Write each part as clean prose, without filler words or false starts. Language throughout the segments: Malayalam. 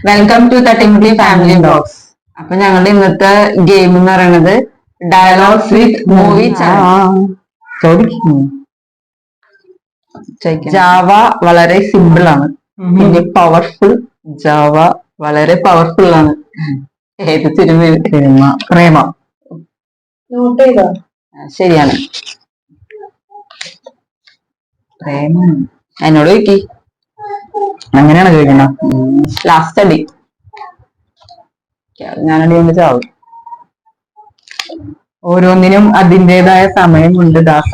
വെൽക്കം ടു തട്ടിമുട്ടി ഫാമിലി ബ്ലോഗ്സ്. അപ്പൊ ഞങ്ങളുടെ ഇന്നത്തെ ഗെയിം എന്ന് പറയുന്നത് ഡയലോഗ്സ് വിത്ത് മൂവി ജാവ വളരെ സിമ്പിൾ ആണ്, പിന്നെ പവർഫുൾ. ജാവ വളരെ പവർഫുൾ ആണ്. ഏത് സിനിമ? പ്രേമ. നോട്ട് ചെയ്തോ? ശരിയാണ്, പ്രേമ. എന്നോട് ചോദിക്കി. അങ്ങനെയാണ് ചോദിക്കണ. ലാസ്റ്റ് അടി ഞാനടി കൊണ്ട് ചാവും. ഓരോന്നിനും അതിൻ്റെതായ സമയമുണ്ട് ദാസ.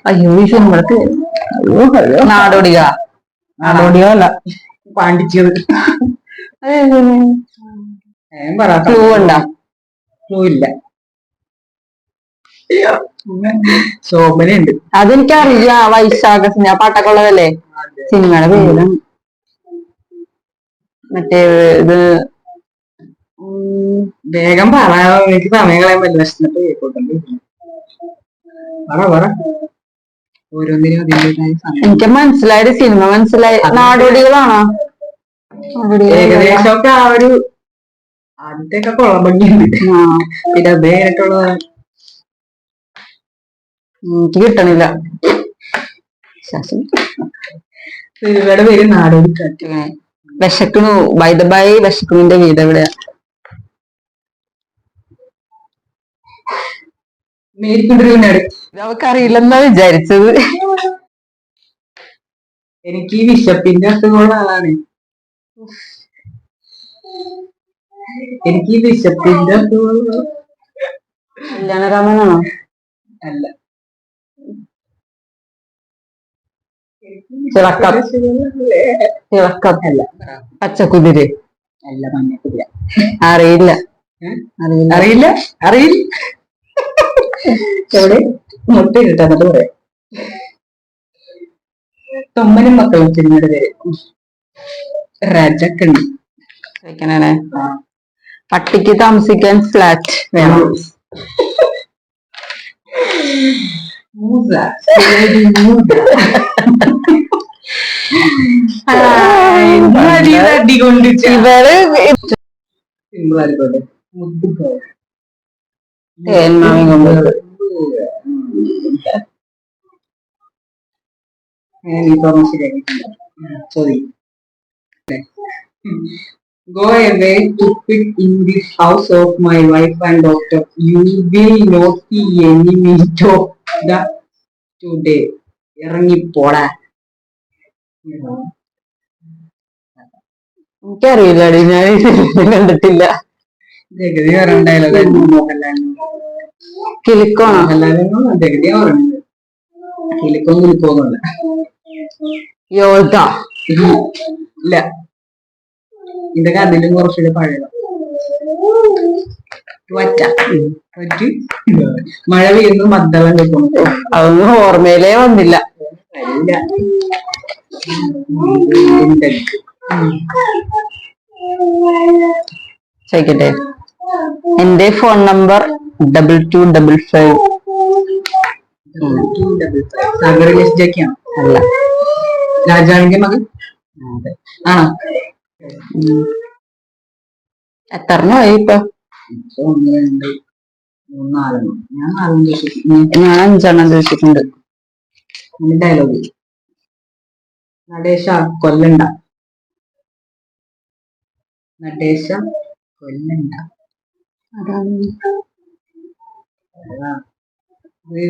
അയ്യോ ഈ സിനിമക്ക് നാടോടിക. നാടോടിക അല്ല, പാണ്ടിച്ചത്. ക്ലൂ ഉണ്ടാ? ക്ലൂ ഇല്ല. ശോഭനുണ്ട്, അതെനിക്കറിയാം. വൈശാഖ സിനിമ പാട്ടൊക്കെയുള്ളതല്ലേ? സിനിമയുടെ പേര് മറ്റേ ഇത് വേഗം പറയാ, എനിക്ക് സമയം കളയാൻ പറ്റില്ല. വിശന്നിട്ട് ഓരോന്നിനും അതിൻ്റെതായ സമയം. എനിക്ക് മനസ്സിലായത് സിനിമ മനസ്സിലായി. നാടോടികളാണോ? ഏകദേശമൊക്കെ ആ ഒരു ആദ്യത്തെയൊക്കെ കുളമ്പങ്ങിയുണ്ട്. പിന്നെ അതേറ്റുള്ള എനിക്ക് കിട്ടണില്ല. സിനിമയുടെ പേര് നാടോടി കാറ്റ്. വിശക്കണു. ബൈ ദ ബൈ, വിശക്കുണിന്റെ വീട് എവിടെയാ? അവക്കറിയില്ലെന്നാ വിചാരിച്ചത്. എനിക്ക് ഈ വിശപ്പിന്റെ അസുഖമുള്ള ആളാണ്. എനിക്ക് ഈ വിശപ്പിന്റെ അസുഖമുള്ള കല്യാണരാമനാണോ? അല്ല. തിളക്കം. തിളക്കം അല്ല. പച്ചക്കുതിര അല്ല. മഞ്ഞക്കുതിര. അറിയില്ല. അറിയില്ല. അറിയില്ല. എവിടെ മുട്ട കിട്ടാന്നിട്ട് പറയാം. തൊമ്മനും മക്കളും സിനിമയുടെ പേര് രജക്കണ്ണി. ചോദിക്കണേ. പട്ടിക്ക് താമസിക്കാൻ ഫ്ലാറ്റ് വേണം. ഇവര് സിമ്പിളായിക്കോട്ടെ. Go away, stupid, in this house of my wife and daughter. You will not see any meat of the today. ഇറങ്ങിപ്പോടാ. എനിക്കറിയില്ലടി, ഞാൻ കണ്ടിട്ടില്ല. ജഗതി പറയണ്ടായാലോ? കിലിക്കോണോ? ജഗതി പറയുന്നത് കിലിക്കോന്നും കിലിക്കോന്നുമല്ല. യോധ ഇല്ല. ഇതൊക്കെ അതിലും കുറച്ചുകൂടെ പഴയതാണ്. മഴ പെയ്യുന്നു, മദ്ദളം കേൾക്കുന്നു. അതൊന്നും ഓർമ്മയിലേ വന്നില്ല. ചോദിക്കട്ടെ. എന്റെ ഫോൺ നമ്പർ 2255. അല്ല. രാജാവിന്റെ മകൻ ആണോ? എത്രണ്ണമായി ഇപ്പൊ? 1 2 3 4. ഞാൻ 5 ചോദിച്ചിട്ടുണ്ട്. ഡയലോഗ്. നടേശ കൊല്ലണ്ട. നടേശ കൊല്ലണ്ട.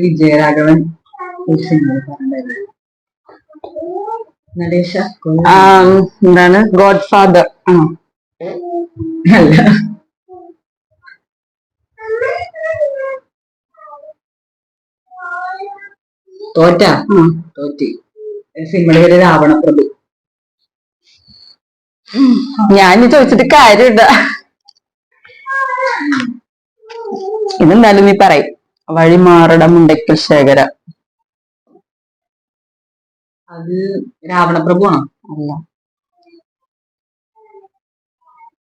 വിജയരാഘവൻ നടേശ എന്താണ്? ഗോഡ് ഫാദർ ആണോ? അല്ല. തോറ്റ തോറ്റി. സിനിമയുടെ പേര് രാവണപ്രഭു. ഞാൻ ചോദിച്ചിട്ട് കാര്യമില്ല. ഇതെന്തായാലും നീ പറയും. വഴിമാറട മുണ്ടയ്ക്കൽ ശേഖര. അത് രാവണപ്രഭു ആണോ? അല്ല.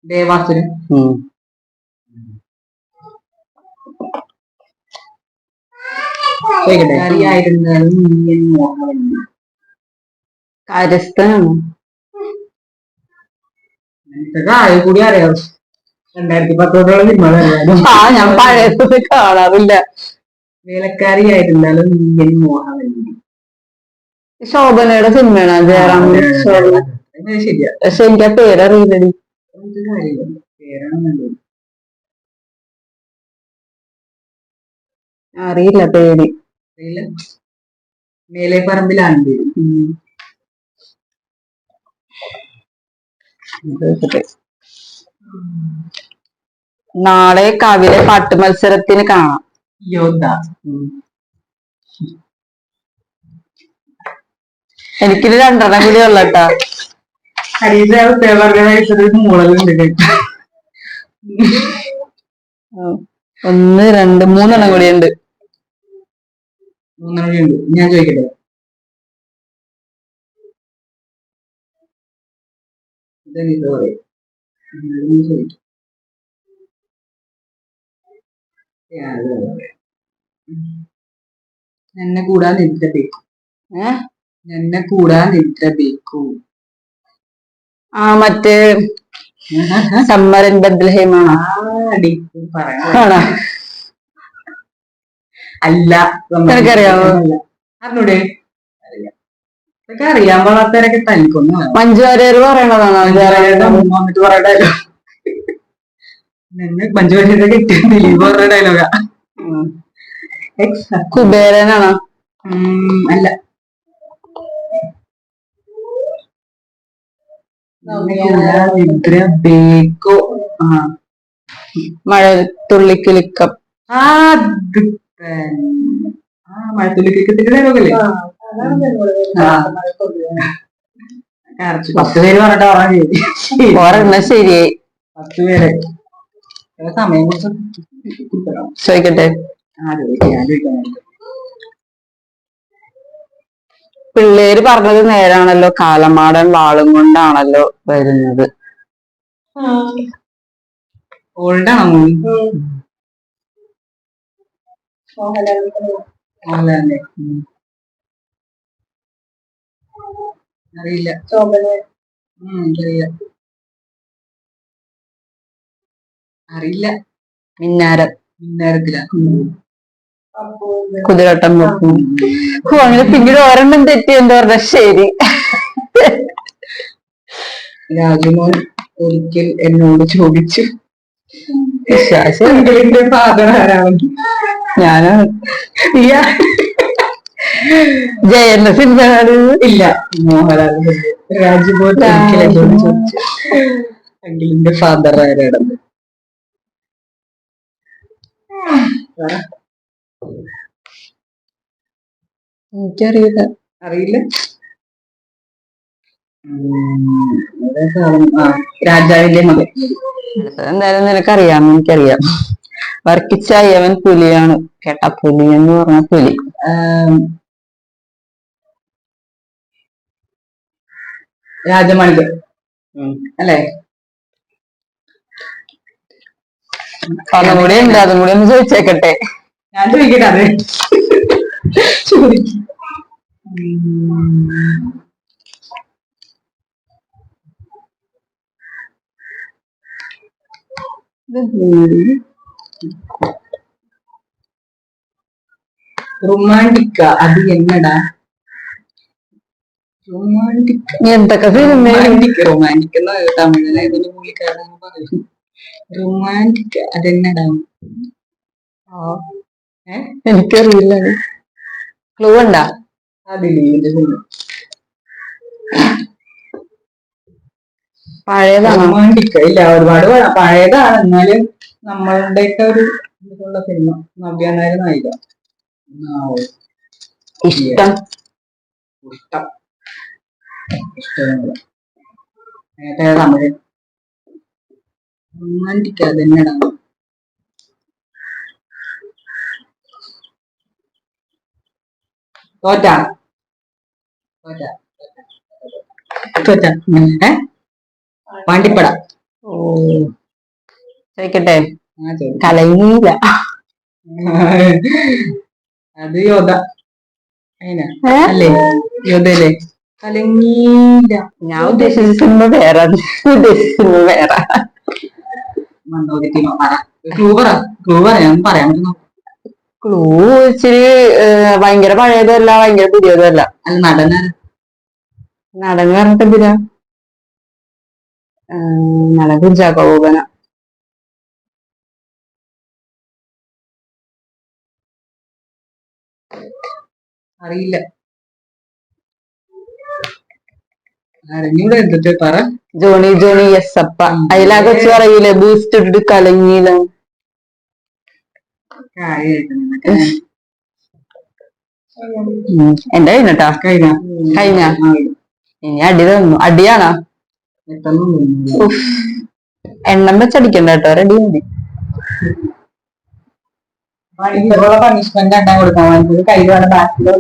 ദേവാസുരൻ. കാര്യസ്ഥനാണോ? ആയി കൂടി അറിയാം. 2010 സിനിമ. ഞാൻ പഴയത് കാണാറില്ല. വേലക്കാരിയായിരുന്നാലും നീ മോഹമല്ലി. ശോഭനയുടെ സിനിമയാണ് ജയറാം. ശരിയാ. പക്ഷെ എനിക്ക് ആ പേരറിയില്ലടി. അറിയില്ല പേര്. മേലെ പറമ്പിലാണ് പേര്. നാളെ കവിലെ പാട്ട് മത്സരത്തിന് കാണാം. യോദ്ധ. എനിക്കിത് 2 കൂടി ഉള്ളട്ടാ. മൂളലുണ്ട്. 1, 2, 3 കൂടി ഉണ്ട്. 3 ഉണ്ട്. ഞാൻ ചോദിക്കട്ടെ? എന്നെ കൂടാ നിദ്ര ಬೇಕು. എന്നെ കൂടാ നിദ്ര ಬೇಕು. മറ്റേ സമ്മരൻ ബദ്ലഹേമാണ്. അല്ല, നിനക്കറിയാമോ? അറിഞ്ഞൂടെ? ഇതൊക്കെ അറിയാൻ പാടാത്തവരൊക്കെ തനിക്കൊന്നു. മഞ്ജു വാര്യർ പറയണതാണോ? വന്നിട്ട് പറയണ ഡയലോഗ്. മഞ്ജു വാര്യരുടെ കിട്ടിയ ദിലീപ് പറഞ്ഞ ഡയലോഗാ. കുബേരനാണോ? അല്ല. നിദ്ര ബേക്കോ. മഴത്തുള്ളിക്കിലുക്കം. മഴത്തുള്ളിക്കിലുക്കത്തിന്റെ ഡയലോഗല്ലേ? 10 പേര് പറഞ്ഞിട്ട് ഒരെണ്ണം ശരിയായി. 10 പേര്. സമയം കുറച്ച് ചോദിക്കട്ടെ? പിള്ളേര് പറഞ്ഞത് നേരാണല്ലോ, കാലമാടൻ വാളും കൊണ്ടാണല്ലോ വരുന്നത്. ഓൾഡാണോ? അറിയില്ല. അറിയില്ല. മിന്നാരത്തില. കുതിരട്ടം നോക്കും. അങ്ങനെ പിന്നീട് ഒരെണ്ണം തെറ്റി എന്താ പറഞ്ഞ ശരി. രാജുമോൻ ഒരിക്കൽ എന്നോട് ചോദിച്ചു അങ്കിളിന്റെ ഫാദർ ആരാണ്? ഞാനാണ്. ജയന്റെ സിനിമ ഇല്ല, മോഹൻലാൽ. രാജുമോൻ ഒരിക്കൽ എന്നോട് ചോദിച്ചു അങ്കിളിന്റെ ഫാദർ ആരാണെന്ന്. എനിക്കറിയില്ല. അറിയില്ല. രാജാവിന്റെ മകൻ. എന്തായാലും നിനക്കറിയാം. എനിക്കറിയാം. വർക്കിച്ചായവൻ പുലിയാണ്. കേട്ടാ, പുലി എന്ന് പറഞ്ഞ പുലി. രാജമാണിക്യം അല്ലേ? അതും കൂടി ഉണ്ട്. അതും കൂടി ഒന്ന് ചോദിച്ചേക്കട്ടെ? ഞാൻ ചോദിക്കട്ടെ? അത് ചോദിക്കും. റൊമാൻറ്റിക്ക അത് എന്നടാ? റൊമാൻറ്റിക് എന്തൊക്കെ സിനിമ? റൊമാൻറ്റിക് എന്ന് തമിഴിലായതൊരു പുള്ളിക്കാരൻ പറയും. റൊമാൻറ്റിക് അതെന്നടാ? എനിക്കറിയില്ല. ക്ലൂ ഉണ്ടാ? പഴയതാണോ? റൊമാൻറ്റിക് ഇല്ല, ഒരുപാട് പഴയതാണ്. എന്നാലും നമ്മളുടെയൊക്കെ ഒരു ഇതുള്ള സിനിമ. നവ്യ നായർ നായിക. ഇഷ്ടം. തമിഴ്. റൊമാൻറ്റിക് അതെന്നടാ? തോറ്റ പാണ്ടിപ്പട. ചോദിക്കട്ടെ? കലയില്ല. അത് യോധ. അല്ലേ? യോധയല്ലേ? കലങ്ങിയില്ല. ഞാൻ ഉദ്ദേശിക്കുന്ന വേറെ, ഉദ്ദേശിക്കുന്നത് വേറെ. മണ്ടോതിരിക്കണോ? ക്ലൂ പറ ഞാൻ പറയാൻ പറ്റുന്നു. ക്ലൂ ഇച്ചിരി ഭയങ്കര പഴയതല്ല ഭയങ്കര പുതിയതല്ല. അല്ല നടന നടൻ പറഞ്ഞിട്ട് എന്തിനാ? നടൻ കുഞ്ചാക്കോ ബോബന. അറിയില്ല. അറിഞ്ഞൂടെ എന്തൊക്കെ പറ. Johnny Johnny യെസപ്പ. അതിലാ കൊച്ചു പറയൂലേ ബൂസ്റ്റ് ഇട്ടിട്ട് കലങ്ങിയില്ല. എന്റെ കഴിഞ്ഞട്ടാ. കഴിഞ്ഞ ഇനി അടി തന്നു. അടിയാണോ? എണ്ണം വെച്ചടിക്കണ്ട കേട്ടോ. റെഡി മതി. പണിഷ്മെന്റ് ആക്കാൻ കൊടുക്കാൻ കയ്യിൽ വേണം ബാക്കിലോ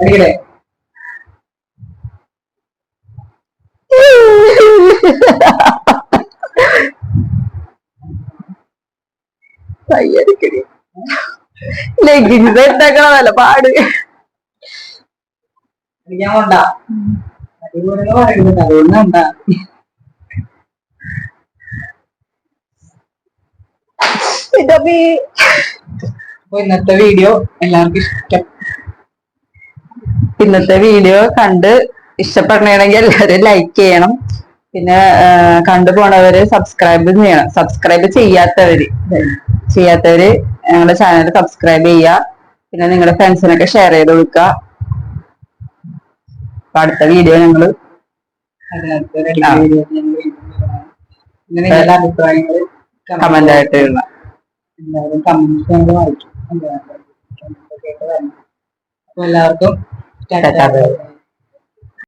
അടിക്കട്ടെ. ലെഗിൻസ് ഉണ്ടാക്കണ വല്ല പാട്. ഞാൻ കൊണ്ടാ അടിപൊളി പറയുന്നുണ്ട്. അതുകൊണ്ടാ അപ്പൊ ഇന്നത്തെ വീഡിയോ എല്ലാവർക്കും ഇഷ്ടം. ഇന്നത്തെ വീഡിയോ കണ്ട് ഇഷ്ടപ്പെടണമെങ്കിൽ എല്ലാവരും ലൈക്ക് ചെയ്യണം. പിന്നെ കണ്ടുപോണവര് സബ്സ്ക്രൈബ് ചെയ്യണം. സബ്സ്ക്രൈബ് ചെയ്യാത്തവര് ഞങ്ങളുടെ ചാനൽ സബ്സ്ക്രൈബ് ചെയ്യുക. പിന്നെ നിങ്ങളുടെ ഫ്രണ്ട്സിനൊക്കെ ഷെയർ ചെയ്ത് കൊടുക്കുക. അപ്പൊ അടുത്ത വീഡിയോ ഞങ്ങള് നിങ്ങളുടെ അഭിപ്രായങ്ങൾ കമന്റ് ആയിട്ട് ഇടണം. എല്ലാവരും കമന്റ്സ് ഞങ്ങൾ വായിക്കും. അപ്പൊ എല്ലാവർക്കും